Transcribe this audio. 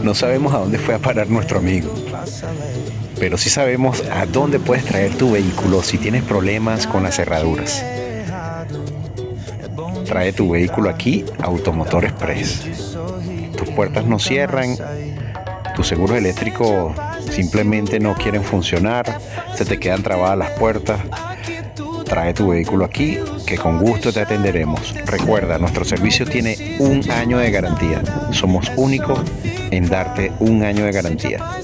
No sabemos a dónde fue a parar nuestro amigo, pero sí sabemos a dónde puedes traer tu vehículo si tienes problemas con las cerraduras. Trae tu vehículo aquí a Automotor Express. Tus puertas no cierran, tus seguros eléctricos simplemente no quieren funcionar, se te quedan trabadas las puertas. Trae tu vehículo aquí, que con gusto te atenderemos. Recuerda, nuestro servicio tiene 1 año de garantía. Somos únicos en darte 1 año de garantía.